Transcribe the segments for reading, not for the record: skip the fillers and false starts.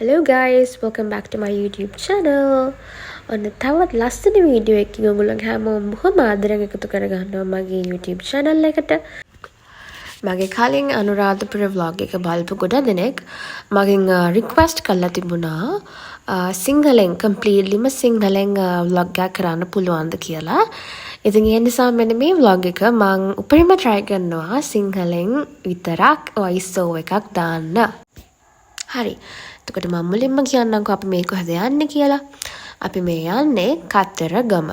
Hello guys, welcome back to my YouTube channel. ඔන්න තවත් ලස්සන වීඩියෝ එකකින් ඔයගොල්ලෝ හැමෝම බොහොම ආදරෙන් එකතු කරගන්නවා මගේ YouTube channel එකට. මගේ කලින් අනුරාධපුර vlog එක බලපු ගොඩක් දෙනෙක් මගෙන් request කරලා තිබුණා සිංහලෙන් completelyම සිංහලෙන් vlog එකක් කරන්න පුළුවන්ද කියලා. ඉතින් ඒ නිසා මෙන්න මේ vlog එක මම උපරිම try කරනවා සිංහලෙන් විතරක් voice over එකක් දාන්න. හරි. එතකොට මම මුලින්ම කියන්නම්කෝ අපි මේ කොහෙද යන්නේ කියලා. අපි මේ යන්නේ කතරගම.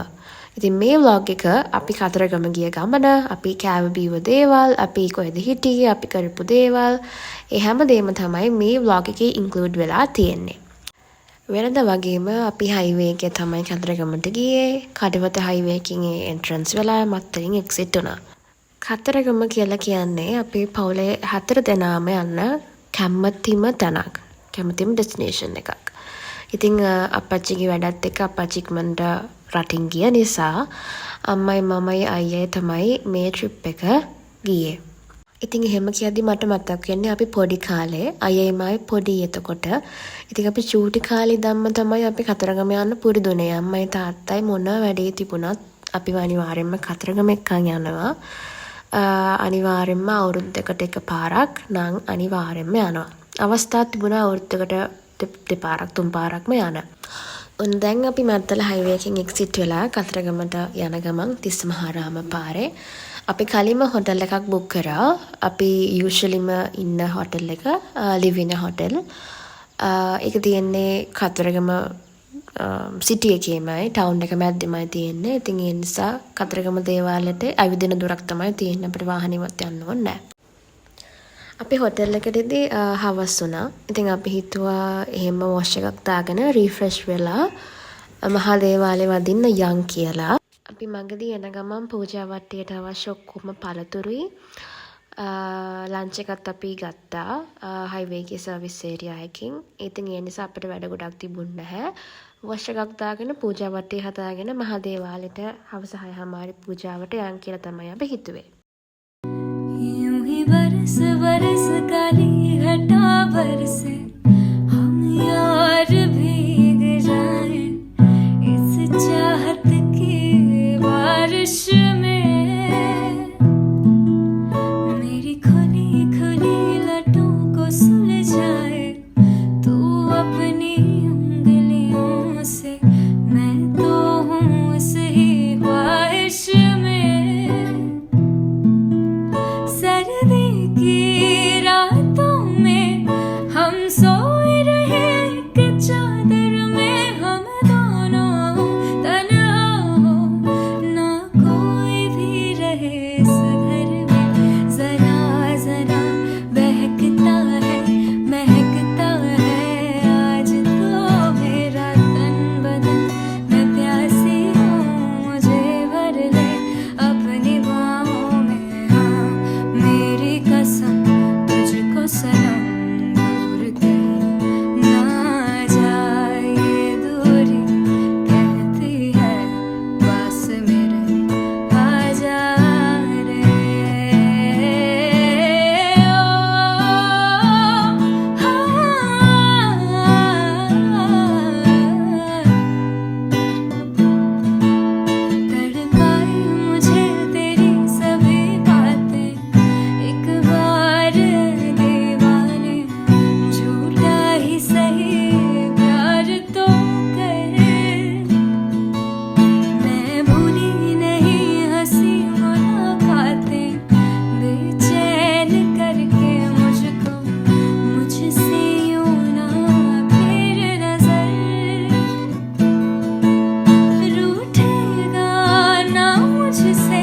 ඉතින් මේ vlog එක අපි කතරගම ගිය ගමන, අපි කෑව බීව දේවල්, අපි කොහෙද හිටියේ, අපි කරපු දේවල්, ඒ හැමදේම තමයි මේ vlog එකේ include වෙලා තියෙන්නේ. වෙනද වගේම අපි highway එකේ තමයි කතරගමට ගියේ. කඩවත highway එකකින් entrance වෙලා මත්තරින් exit වුණා. කතරගම කියලා කියන්නේ අපේ පවුලේ 4 දෙනාම යන්න කැමතිම තැනක්. කැමතිම destination එකක්. ඉතින් අපච්චිගේ වැඩත් එක්ක අපච්චි ඉක්මනට රටින් ගිය නිසා අම්මයි මමයි අයියයි තමයි මේ trip එක ගියේ. ඉතින් එහෙම කියද්දි මට මතක් වෙන්නේ අපි පොඩි කාලේ අයියයිමයි පොඩි එතකොට. ඉතින් අපි චූටි කාලේ ඉඳන්ම තමයි අපි කතරගම යන්න පුරුදුනේ. අම්මයි තාත්තයි මොන වැඩේ තිබුණත් අපි අනිවාර්යෙන්ම කතරගම එක්කන් යනවා. අනිවාර්යෙන්ම අවුරුද්දකට එකපාරක් නම් අනිවාර්යෙන්ම යනවා. අවස්ථා තිබුණා අවුරුද්දකට දෙපාරක් තුන් පාරක්ම යන. දැන් අපි මත්තල highway එකෙන් exit වෙලා කතරගමට යන ගමන් තිස්සමහාරාම පාරේ අපි කලින්ම hotel එකක් book කරා. අපි usuallyම ඉන්න hotel එක Livina Hotel. ඒක තියෙන්නේ කතරගම city එකේමයි town එක මැද්දෙමයි තියෙන්නේ. ඉතින් ඒ නිසා කතරගම දේවාලයට ඇවිදින දුරක් තමයි තියෙන්නේ. අපිට වාහනේවත් යන්න ඕනේ නැහැ. අපි hotel එකේදී හවස් වුණා. ඉතින් අපි හිතුවා එහෙම wash එකක් දාගෙන refresh වෙලා මහා දේවාලේ වදින්න යන් කියලා. අපි මගදී එන ගමන් පූජා වට්ටියට අවශ්‍ය ඔක්කොම පළතුරුයි ලන්ච් එකත් අපි ගත්තා highway එකේ service area එකකින්. ඉතින් ඒ නිසා අපිට වැඩ ගොඩක් තිබුණ නැහැ. wash එකක් දාගෙන පූජා වට්ටිය හදාගෙන මහා දේවාලෙට හවස 6:00 පූජාවට යන් කියලා තමයි අපි හිතුවේ. बरस बरस काली घटा बरसे हम यार भीग जाए इस चाहत की बारिश में मेरी खुली खुली लटों को सुलझाए तू अपनी उंगलियों से मैं तो हूँ उसी ख्वाहिश में सर्दी की रातों में हम सोए रहे एक चादर में हम दोनों तन्हा हो ना कोई भी रहे इस घर में जरा जरा बहकता है महकता है आज तो मेरा तन बदन मैं प्यासी हूँ मुझे भर ले अपनी बाहों में हाँ मेरी कसम तुझको सनम दूर कहीं ना जाए ये दूरी कहती है पास मेरे आ जा रे ओ तड़पाए मुझे तेरी सभी बातें एक बार दीवाने झूठा ही सही प्यार तो कर मैं भूली नहीं हंसी मुलाकातें बेचैन करके मुझको मुझसे यूं ना फिर नजर रूठेगा ना मुझसे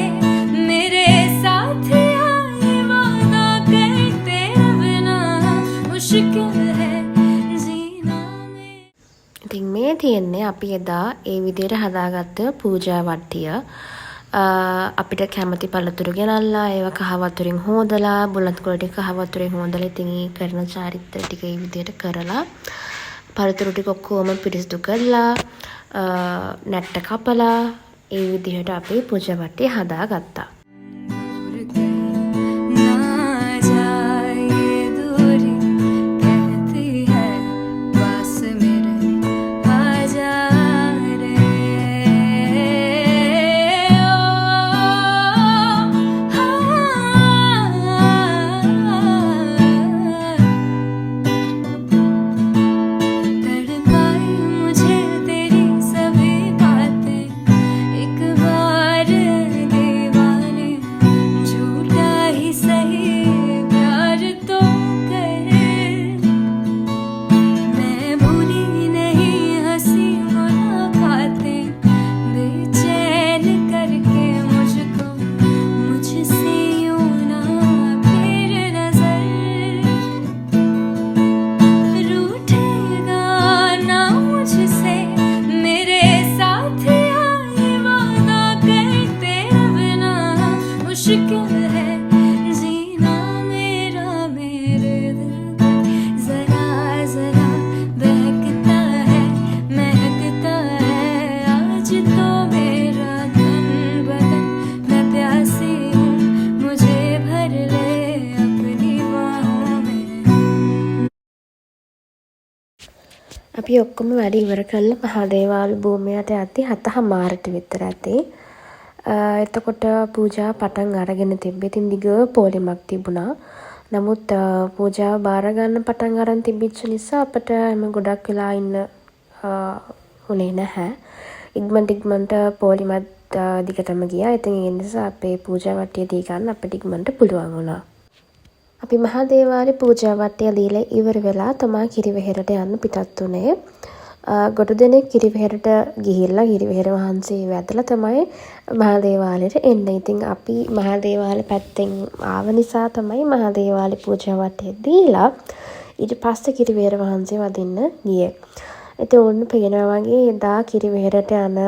मेरे साथ आए वादा करते बिना मुश्किल है जीना में ඉතින් මේ තියෙන්නේ අපි එදා ඒ විදිහට හදාගත්ත පූජා වට්ටිය. අපිට කැමති පළතුරු ගෙනල්ලා ඒවා කහ වතුරින් හොදලා බුලත් කොළ ටික කහ වතුරින් හොදලා ඉතින් ඒ කරන චාරිත්‍ර ටික ඒ විදිහට කරලා පළතුරු ටික ඔක්කොම පිරිසිදු කරලා නැට්ට කපලා ඒ විදිහට අපි පූජා වට්ටිය හදාගත්තා. दूर कहीं ना जाए ये दूरी कहती है पास අපි ඔක්කොම වැඩ ඉවර කරලා මහදේවාල භූමියට යද්දි 7:00ට විතර ඇති. එතකොට පූජා පටන් අරගෙන තිබ්බේ. ඉතින් දිග පෝලිමක් තිබුණා. නමුත් පූජාව බාර ගන්න පටන් අරන් තිබිච්ච නිසා අපිට එම ගොඩක් වෙලා ඉන්න උනේ නැහැ. ඉක්මනට පෝලිමත් දිගටම ගියා. ඉතින් ඒ නිසා අපේ පූජා වට්ටිය දී ගන්න අපිට ඉක්මනට පුළුවන් වුණා. අපි මහදේවාලේ පූජා වට්ටිය දීලා ඉවර වෙලා තමයි කිරිවෙහෙරට යන්න පිටත් උනේ. ගොඩ දෙනෙක් කිරිවෙහෙරට ගිහිල්ලා කිරිවෙහෙර වහන්සේ වැදලා තමයි මහදේවාලෙට එන්නේ. ඉතින් අපි මහදේවාලේ පැත්තෙන් ආව නිසා තමයි මහදේවාලේ පූජා වට්ටිය දීලා ඊට පස්සේ කිරිවෙහෙර වහන්සේ වදින්න ගියේ. ඉතින් ඕන්න පේනවා වගේ එදා කිරිවෙහෙරට යන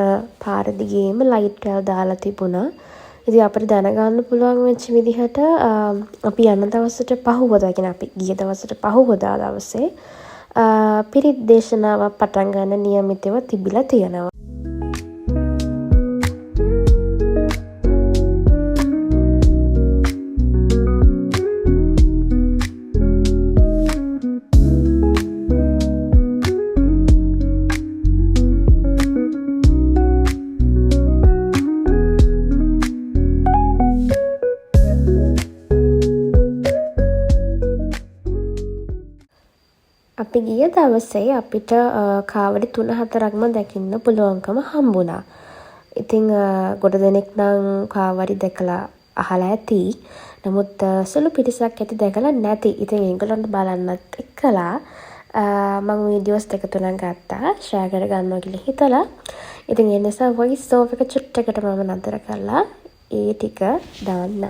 පාර දිගේම ලයිට් වල දාලා තිබුණා. ඉතින් අපිට දැනගන්න පුළුවන් වෙච්ච විදිහට අපි යන දවසට පහුවදා කියන අපි ගිය දවසට පහුවදා දවසේ පිරිත් දේශනාවක් පටන් ගන්න නියමිතව තිබිලා තියෙනවා. අපි ගිය දවසේ අපිට කාවඩි 3-4ක්ම දකින්න පුළුවන්කම හම්බුණා. ඉතින් ගොඩ දෙනෙක් නම් කාවඩි දැකලා අහලා ඇති. නමුත් සුළු පිරිසක් ඇති දැකලා නැති. ඉතින් ඒගොල්ලන්ට බලන්නත් එක්කලා මම වීඩියෝස් දෙක තුනක් ගත්තා. ෂෙයා කර ගන්නවා කියලා හිතලා. ඉතින් ඒ නිසා වොයිස් ඕවර් එක චුට්ටකට මම නතර කරලා ඒ ටික දාන්න.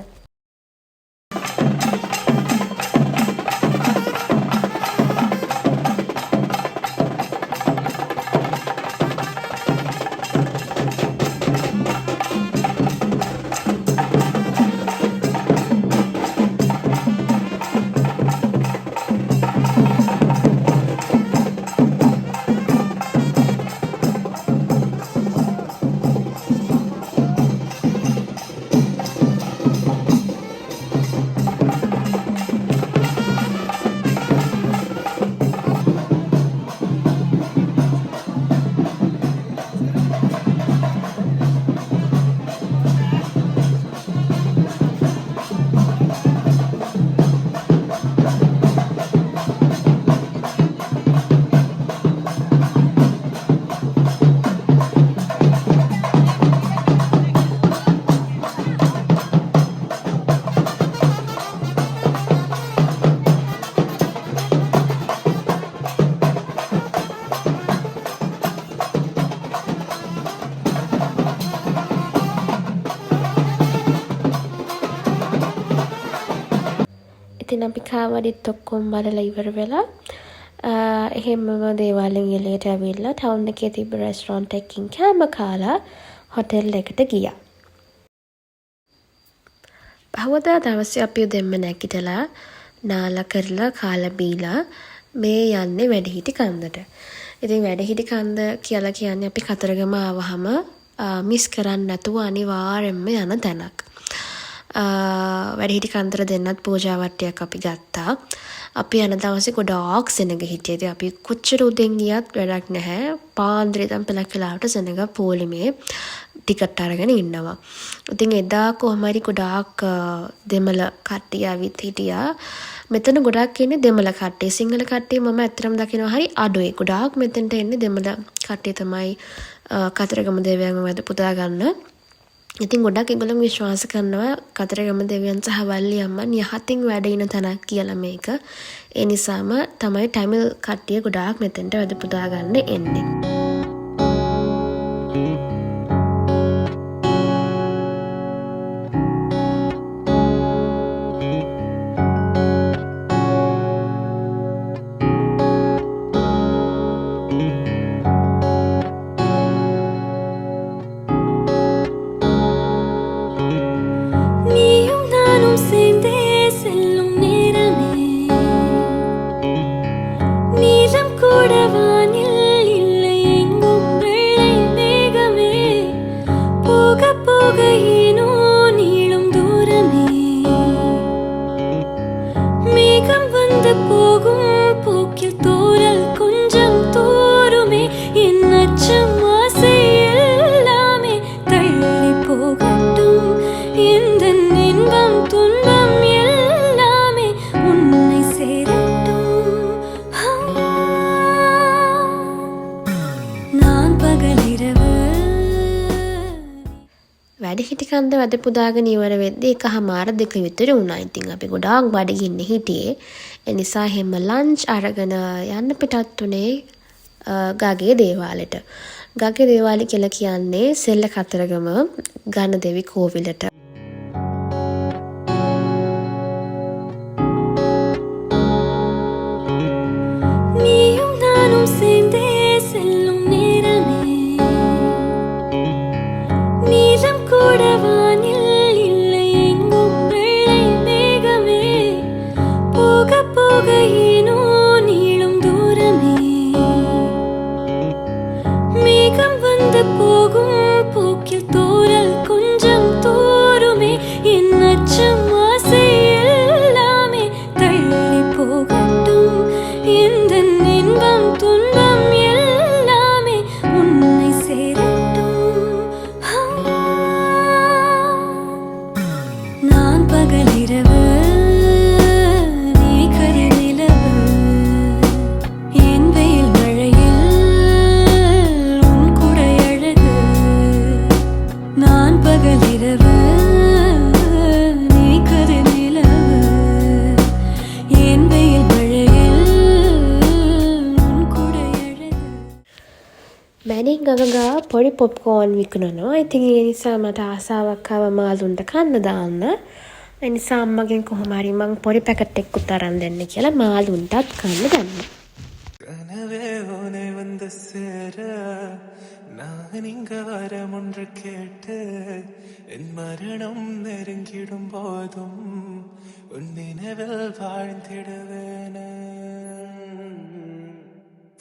ඉතින් අපි කාවඩිත් ඔක්කොම බලලා ඉවර වෙලා එහෙමම දේවාලෙන් එළියට ඇවිල්ලා ටවුන් එකේ තිබ්බ රෙස්ටොරන්ට් එකකින් කෑම කාලා හොටෙල් එකට ගියා. පහවදා දවසේ අපි දෙන්න නැගිටලා නාලා කරලා කාලා බීලා මේ යන්නේ වැඩිහිටි කන්දට. ඉතින් වැඩිහිටි කන්ද කියලා කියන්නේ අපි කතරගම ආවහම මිස් කරන්න නැතුව අනිවාර්යෙන්ම යන තැනක්. වැඩිහිටි කන්දර දෙන්නත් පූජා වට්ටියක් අපි ගත්තා. අපි යන දවසේ ගොඩාක් සෙනග හිටියේ. ඉතින් අපි කොච්චර උදෙන් ගියත් වැඩක් නැහැ. පාන්දරේ ඉඳන් පෙලක් වෙලාවට සෙනග පොලිමේ ටිකට් අරගෙන ඉන්නවා. ඉතින් එදා කොහොම හරි ගොඩාක් දෙමළ කට්ටිය ඇවිත් හිටියා. මෙතන ගොඩාක් ඉන්නේ දෙමළ කට්ටිය. සිංහල කට්ටිය මම ඇත්තටම දකිනවා හරි අඩුයි. ගොඩාක් මෙතනට එන්නේ දෙමළ කට්ටිය තමයි කතරගම දෙවියන්ව වැද පුදා ගන්න. ඉතින් ගොඩක් ඒගොල්ලෝ විශ්වාස කරනවා කතරගම දෙවියන් සහ වල්ලි අම්මන් යහතින් වැඩ ඉන තැනක් කියලා මේක. ඒ නිසාම තමයි ටැමිල් කට්ටිය ගොඩාක් මෙතෙන්ට වැඩ පුදා ගන්න එන්නේ. நீலம் கூட வானில் இல்லையே பகலிரவு වැඩිහිටි කන්ද වැඩ පුදාගෙන ඉවර වෙද්දී 1:00 2 විතර වුණා. ඉතින් අපි ගොඩාක් බඩගින්න හිටියේ. ඒ නිසා හැම ලන්ච් අරගෙන යන්න පිටත් උනේ ගගේ දේවාලෙට. ගගේ දේවාලය කියලා කියන්නේ සෙල්ල කතරගම ගණදෙවි කෝවිලට. நீயும் நானும் சேர்ந்தே செல்லும் நேரமே நீலம் கூட வானில் இல்லை எங்கும் வெள்ளை மேகமே போக போக ஏனோ நீளும் தூரமே மேகம் வந்து போகும் போக்கில் தூரல் கொஞ்சம் தூருமே என் அச்சம் ஆசை எல்லாமே தள்ளி போகட்டும் இந்த இன்பம் துன்பம் எல்லாமே உன்னை சேரட்டும் நான் பகலிரவு நீ கருநிலவு என் வெயில் மழையில் உன் குடை அழகு நான் பகலிரவு நீ கருநிலவு என் வெயில் மழையில் உன் குடை அழகு මැනික් ගගා පොඩි පොප්කෝන් විකුණනවා. ඉතින් ඒ නිසා මට ආසාවක් ආව මාළුන්ට කන්න දාන්න. ඒ නිසා අම්මගෙන් කොහොම හරි මං පොඩි පැකට් එකකුත් අරන් දෙන්න කියලා මාළුන්ටත් කන්න දැම්මා. கனவே உனை வந்து சேர நான் இங்க வரம் ஒன்று கேட்டு என் மரணம் நெருங்கிடும் போதும் உன் நினைவில் வாழ்ந்திடுவேன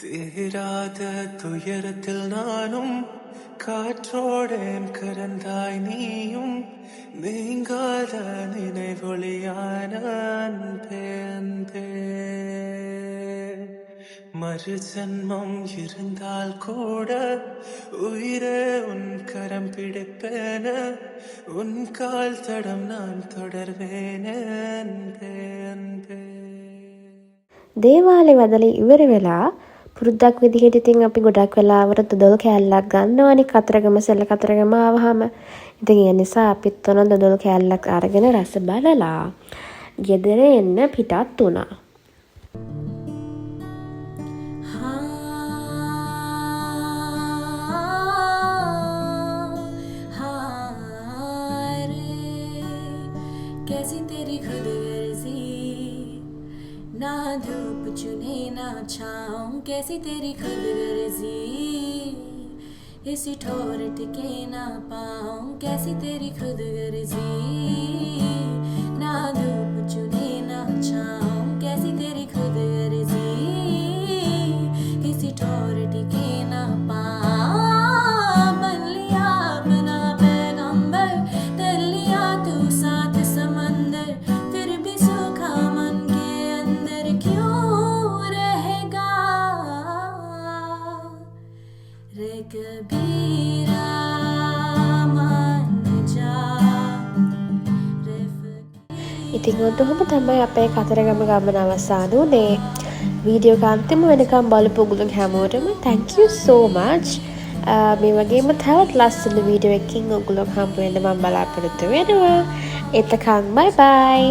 தீராத துயரத்தில் நானும் காற்றோடேன் கரந்தாய் நீயும் நீங்காத நினைவொளியான அன்பே அன்பே மறு ஜன்மம் இருந்தால் கூட உயிரே உன் கரம் பிடிப்பேன உன் கால் தடம் நான் தொடர்வேன் அன்பே அன்பே දේවාලේ වදලා ඉවර වෙලා පුරුද්දක් විදිහට ඉතින් අපි ගොඩක් වෙලාවට දොඩොල් කෑල්ලක් ගන්නවනේ කතරගම සෙල්ල කතරගම ආවහම. ඉතින් ඒ නිසා අපිත් උන දොඩොල් කෑල්ලක් අරගෙන රස බලලා ගෙදර එන්න පිටත් වුණා. कैसी तेरी खुद गर्जी ना धूप चुने ना छाऊं कैसी तेरी खुद गर्जी इसी ठोर टिके ना पाऊं कैसी तेरी खुद गर्जी ना धूप चुने ना छाऊं कैसी तेरी खुद गर्जी इसी ठोर टिके ना पाऊं बन लिया अपना पैगंबर कर लिया तू साथ समंदर फिर भी सूखा मन के अंदर क्यों रहेगा रे कबीरा मान जा रे ඉතින් ඔතනම තමයි අපේ කතරගම ගමන අවසන් වුනේ. වීඩියෝ එක අන්තිම වෙනකම් බලපු ඔයගොල්ලෝ හැමෝටම thank you so much. මේ වගේම තවත් ලස්සන වීඩියෝ එකකින් ඔයගොල්ලෝ හම්බ වෙන්න මම බලාපොරොත්තු වෙනවා. එතකන් bye bye.